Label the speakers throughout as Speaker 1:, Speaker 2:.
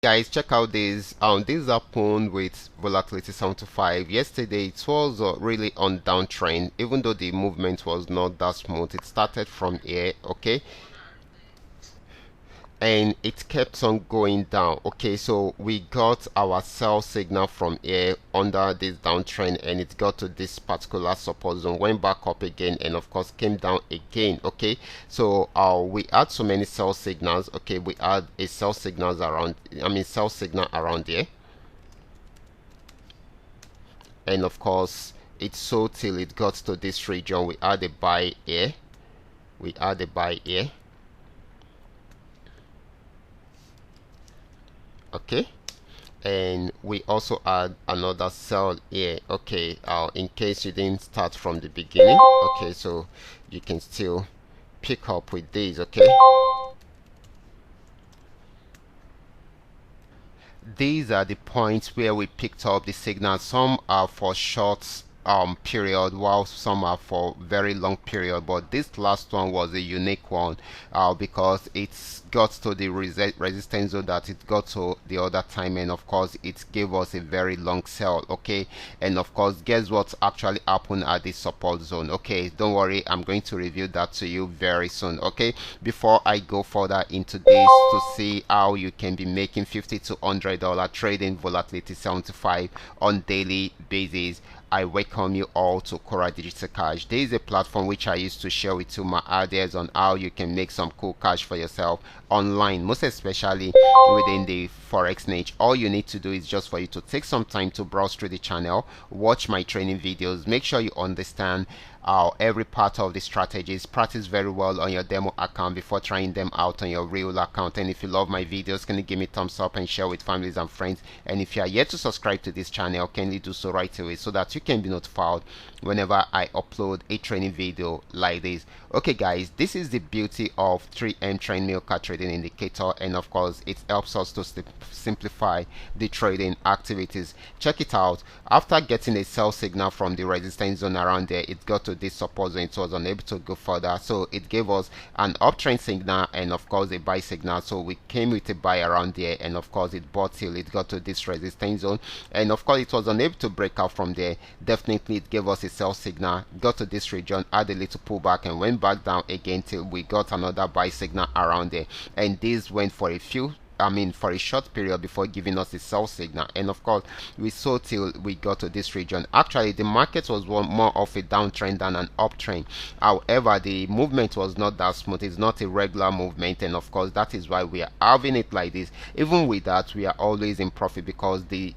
Speaker 1: Guys, check out this. This happened with volatility 75. Yesterday it was really on downtrend, even though the movement was not that smooth. It started from here, okay, and it kept on going down. Okay, so we got our sell signal from here under this downtrend, and it got to this particular support zone, went back up again, and of course came down again. Okay, so we had so many sell signals. Okay, we had a sell signals around, sell signal around here, and of course it sold till it got to this region. We had a buy here, we had a buy here. Okay, and we also add another cell here. Okay, in case you didn't start from the beginning, okay, so you can still pick up with these. Okay, these are the points where we picked up the signal. Some are for short period, while some are for very long period, but this last one was a unique one because it's got to the resistance zone that it got to the other time, and of course it gave us a very long sell. Okay, and of course guess what actually happened at the support zone. Okay, don't worry, I'm going to review that to you very soon. Okay, before I go further into this to see how you can be making $50 to $100 trading volatility 75 on daily basis, I welcome you all to Qora Digital Cash. This is a platform which I use to share with you my ideas on how you can make some cool cash for yourself online, most especially within the Forex niche. All you need to do is just for you to take some time to browse through the channel, watch my training videos, make sure you understand every part of the strategies, practice very well on your demo account before trying them out on your real account. And if you love my videos, can you give me a thumbs up and share with families and friends? And if you are yet to subscribe to this channel, can you do so right away so that you can be notified whenever I upload a training video like this. Okay guys, this is the beauty of 3M Trend Meal Card Trading Indicator, and of course it helps us to simplify the trading activities. Check it out. After getting a sell signal from the resistance zone around there, it got to this support zone. It was unable to go further, so it gave us an uptrend signal and of course a buy signal. So we came with a buy around there, and of course it bought till it got to this resistance zone, and of course it was unable to break out from there. Definitely it gave us a sell signal, got to this region, had a little pullback, and went back down again till we got another buy signal around there. And this went for a few, for a short period before giving us a sell signal, and of course we saw till we got to this region. Actually the market was more of a downtrend than an uptrend. However, the movement was not that smooth. It's not a regular movement, and of course that is why we are having it like this. Even with that, we are always in profit because the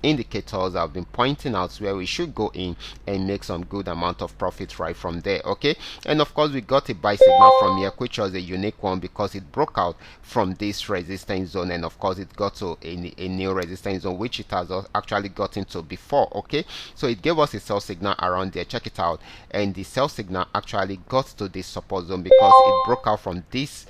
Speaker 1: indicators have been pointing out where we should go in and make some good amount of profit right from there. Okay, and of course we got a buy signal from here, which was a unique one because it broke out from this resistance zone, and of course it got to a new resistance zone which it has actually gotten to before. Okay, so it gave us a sell signal around there. Check it out, and the sell signal actually got to this support zone because it broke out from this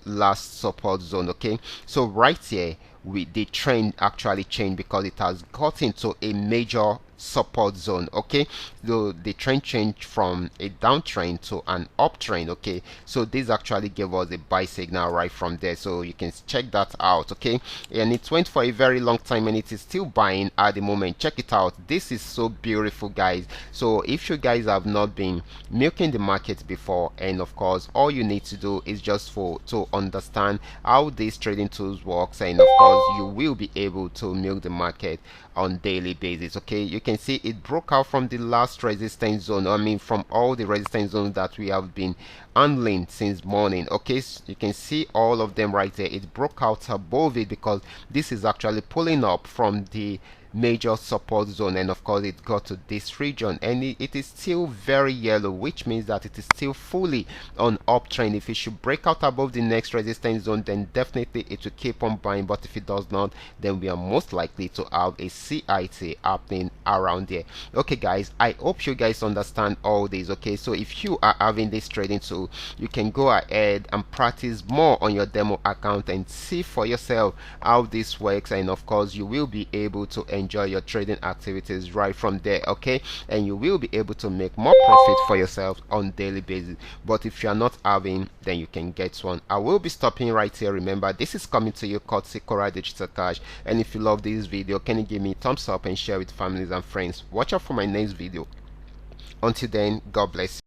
Speaker 1: last support zone. Okay, so right here the trend actually changed because it has got into a major support zone. Okay, so the trend changed from a downtrend to an uptrend. Okay, so this actually gave us a buy signal right from there, so you can check that out. Okay, and it went for a very long time and it is still buying at the moment. Check it out. This is so beautiful guys. So if you guys have not been milking the market before, and of course all you need to do is just to understand how these trading tools works, and of course you will be able to milk the market on daily basis. Okay, you can see it broke out from the last resistance zone, from all the resistance zones that we have been handling since morning. Okay, so you can see all of them right there. It broke out above it because this is actually pulling up from the major support zone, and of course it got to this region, and it is still very yellow, which means that it is still fully on uptrend. If it should break out above the next resistance zone, then definitely it will keep on buying, but if it does not, then we are most likely to have a CIT happening around there. Okay guys, I hope you guys understand all this. Okay, so if you are having this trading tool, you can go ahead and practice more on your demo account and see for yourself how this works, and of course you will be able to enjoy enjoy your trading activities right from there, okay? And you will be able to make more profit for yourself on daily basis. But if you are not having, then you can get one. I will be stopping right here. Remember, this is coming to you courtesy Qora Digital Cash. And if you love this video, can you give me a thumbs up and share with families and friends? Watch out for my next video. Until then, God bless you.